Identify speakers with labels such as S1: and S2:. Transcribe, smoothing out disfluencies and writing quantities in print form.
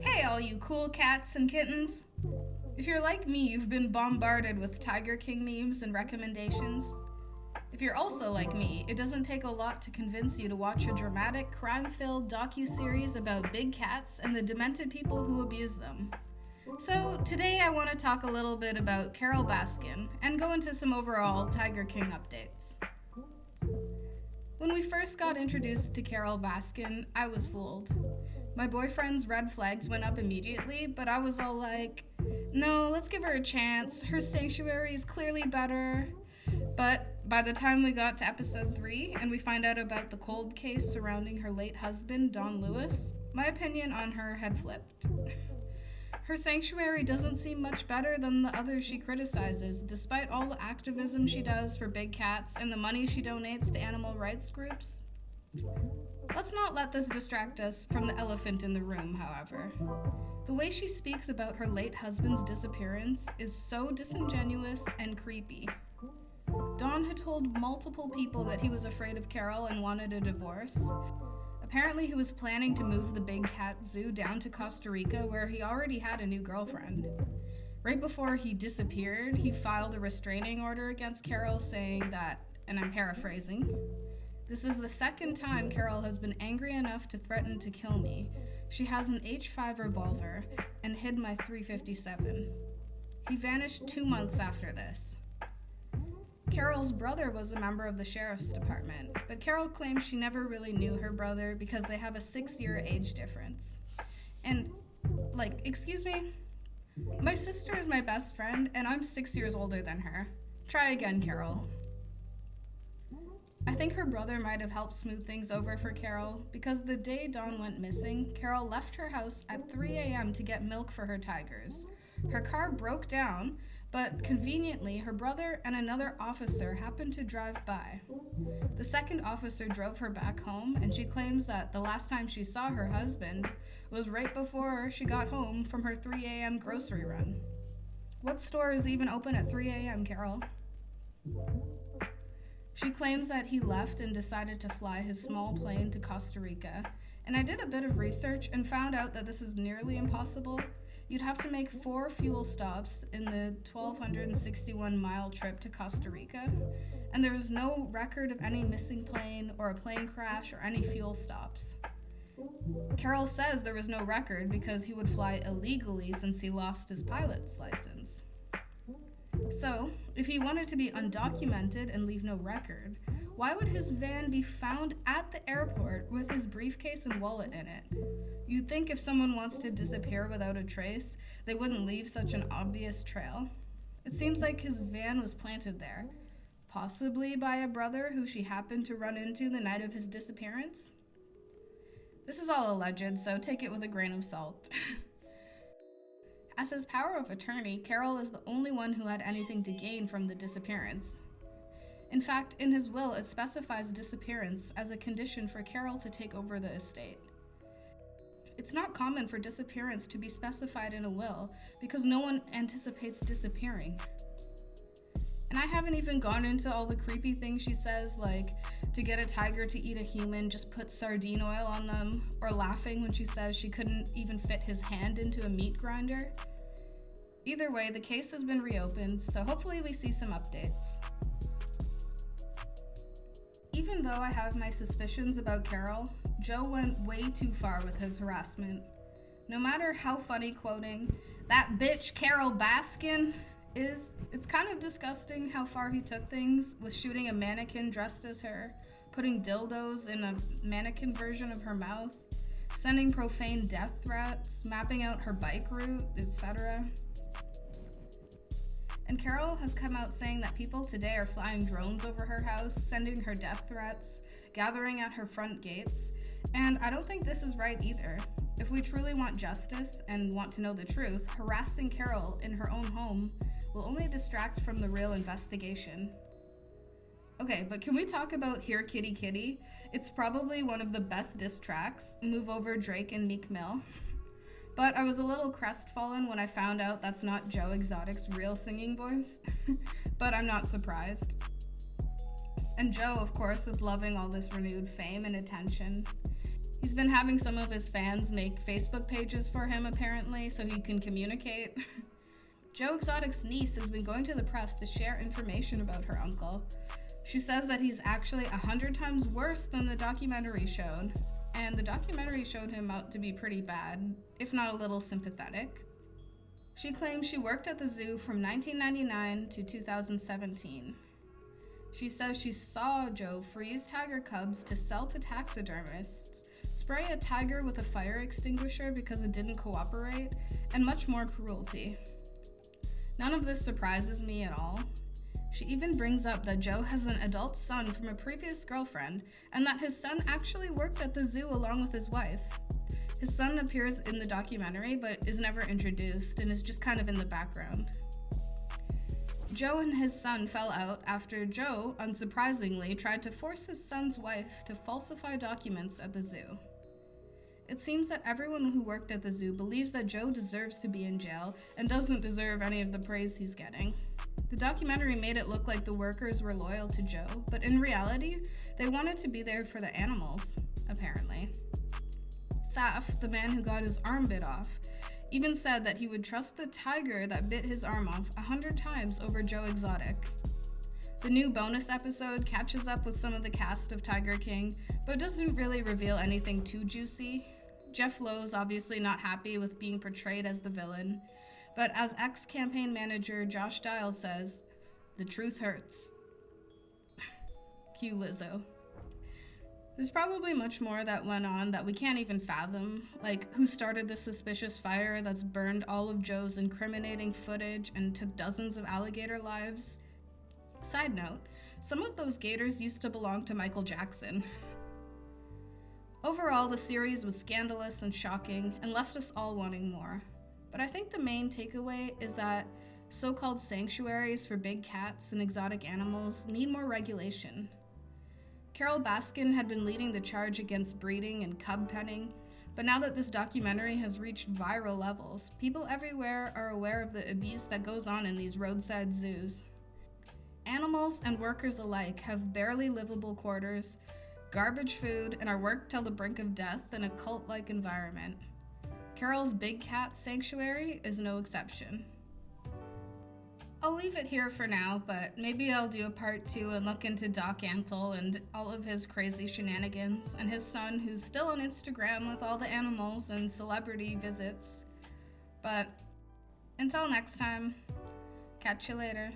S1: Hey, all you cool cats and kittens! If you're like me, you've been bombarded with Tiger King memes and recommendations. If you're also like me, it doesn't take a lot to convince you to watch a dramatic, crime-filled docu-series about big cats and the demented people who abuse them. So, today I want to talk a little bit about Carole Baskin and go into some overall Tiger King updates. When we first got introduced to Carole Baskin, I was fooled. My boyfriend's red flags went up immediately, but I was all like, no, let's give her a chance. Her sanctuary is clearly better. But by the time we got to episode 3 and we find out about the cold case surrounding her late husband, Don Lewis, my opinion on her had flipped. Her sanctuary doesn't seem much better than the others she criticizes, despite all the activism she does for big cats and the money she donates to animal rights groups. Let's not let this distract us from the elephant in the room, however. The way she speaks about her late husband's disappearance is so disingenuous and creepy. Don had told multiple people that he was afraid of Carole and wanted a divorce. Apparently, he was planning to move the big cat zoo down to Costa Rica, where he already had a new girlfriend. Right before he disappeared, he filed a restraining order against Carole saying that, and I'm paraphrasing, "This is the second time Carole has been angry enough to threaten to kill me. She has an H5 revolver and hid my .357. He vanished 2 months after this. Carole's brother was a member of the sheriff's department, but Carole claims she never really knew her brother because they have a 6-year age difference. And, excuse me? My sister is my best friend, and I'm 6 years older than her. Try again, Carole." I think her brother might have helped smooth things over for Carole, because the day Dawn went missing, Carole left her house at 3 a.m. to get milk for her tigers. Her car broke down, but conveniently, her brother and another officer happened to drive by. The second officer drove her back home, and she claims that the last time she saw her husband was right before she got home from her 3 a.m. grocery run. What store is even open at 3 a.m., Carole? She claims that he left and decided to fly his small plane to Costa Rica, and I did a bit of research and found out that this is nearly impossible. You'd have to make 4 fuel stops in the 1,261-mile trip to Costa Rica, and there is no record of any missing plane or a plane crash or any fuel stops. Carole says there was no record because he would fly illegally since he lost his pilot's license. So, if he wanted to be undocumented and leave no record, why would his van be found at the airport with his briefcase and wallet in it? You'd think if someone wants to disappear without a trace, they wouldn't leave such an obvious trail. It seems like his van was planted there, possibly by a brother who she happened to run into the night of his disappearance. This is all alleged, so take it with a grain of salt. As his power of attorney, Carole is the only one who had anything to gain from the disappearance. In fact, in his will, it specifies disappearance as a condition for Carole to take over the estate. It's not common for disappearance to be specified in a will because no one anticipates disappearing. And I haven't even gone into all the creepy things she says, like to get a tiger to eat a human, just put sardine oil on them, or laughing when she says she couldn't even fit his hand into a meat grinder. Either way, the case has been reopened, so hopefully we see some updates. Even though I have my suspicions about Carole, Joe went way too far with his harassment. No matter how funny quoting, "that bitch Carole Baskin" is, it's kind of disgusting how far he took things with shooting a mannequin dressed as her, putting dildos in a mannequin version of her mouth, sending profane death threats, mapping out her bike route, etc. And Carole has come out saying that people today are flying drones over her house, sending her death threats, gathering at her front gates, and I don't think this is right either. If we truly want justice and want to know the truth, harassing Carole in her own home will only distract from the real investigation. Okay, but can we talk about Here Kitty Kitty? It's probably one of the best diss tracks, Move Over Drake and Meek Mill. But I was a little crestfallen when I found out that's not Joe Exotic's real singing voice, but I'm not surprised. And Joe, of course, is loving all this renewed fame and attention. He's been having some of his fans make Facebook pages for him, apparently, so he can communicate. Joe Exotic's niece has been going to the press to share information about her uncle. She says that he's actually 100 times worse than the documentary showed, and the documentary showed him out to be pretty bad, if not a little sympathetic. She claims she worked at the zoo from 1999 to 2017. She says she saw Joe freeze tiger cubs to sell to taxidermists, spray a tiger with a fire extinguisher because it didn't cooperate, and much more cruelty. None of this surprises me at all. She even brings up that Joe has an adult son from a previous girlfriend, and that his son actually worked at the zoo along with his wife. His son appears in the documentary, but is never introduced and is just kind of in the background. Joe and his son fell out after Joe, unsurprisingly, tried to force his son's wife to falsify documents at the zoo. It seems that everyone who worked at the zoo believes that Joe deserves to be in jail and doesn't deserve any of the praise he's getting. The documentary made it look like the workers were loyal to Joe, but in reality, they wanted to be there for the animals, apparently. Saf, the man who got his arm bit off, even said that he would trust the tiger that bit his arm off 100 times over Joe Exotic. The new bonus episode catches up with some of the cast of Tiger King, but doesn't really reveal anything too juicy. Jeff Lowe's obviously not happy with being portrayed as the villain, but as ex-campaign manager Josh Dial says, the truth hurts. Cue Lizzo. There's probably much more that went on that we can't even fathom, like who started the suspicious fire that's burned all of Joe's incriminating footage and took dozens of alligator lives. Side note, some of those gators used to belong to Michael Jackson. Overall, the series was scandalous and shocking and left us all wanting more. But I think the main takeaway is that so-called sanctuaries for big cats and exotic animals need more regulation. Carole Baskin had been leading the charge against breeding and cub petting, but now that this documentary has reached viral levels, people everywhere are aware of the abuse that goes on in these roadside zoos. Animals and workers alike have barely livable quarters, garbage food, and are worked till the brink of death in a cult-like environment. Carole's Big Cat Sanctuary is no exception. I'll leave it here for now, but maybe I'll do a part 2 and look into Doc Antle and all of his crazy shenanigans, and his son who's still on Instagram with all the animals and celebrity visits. But until next time, catch you later.